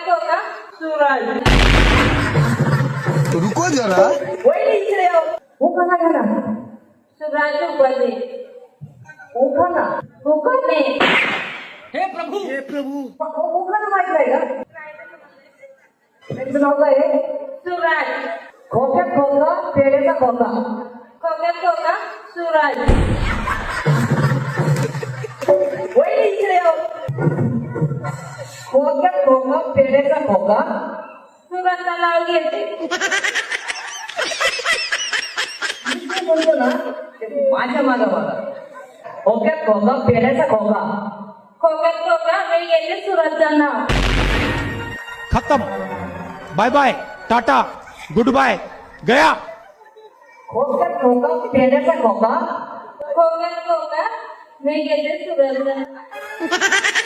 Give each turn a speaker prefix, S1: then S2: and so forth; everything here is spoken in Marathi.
S1: खोका सूरज.
S2: रुको जरा.
S1: वही इकडे उखाणा घाला. सूरज उगवले. उखाणा उगवले.
S3: हे प्रभु
S1: उखाणा माहित नाही का? त्यांचं नाव काय आहे? सूरज. खोक्यात खोका पेढ्याचा खोका. खोक्यात खोका सूरज. वही इकडे खोक्यात खोका पेढ्याचा खोका. सूरजला नाव घेते. बोलतो ना माझ्या मागा खोक्यात खोका पेढ्याचा खोका. खोक्यात खोका मी घेते सूरजचं नाव.
S4: खत्म. Bye bye, ta-ta, good bye, गया.
S1: खोक्यात खोका पेढ्याचा खोका. खोक्यात खोका मी घेते सूरजचं नाव.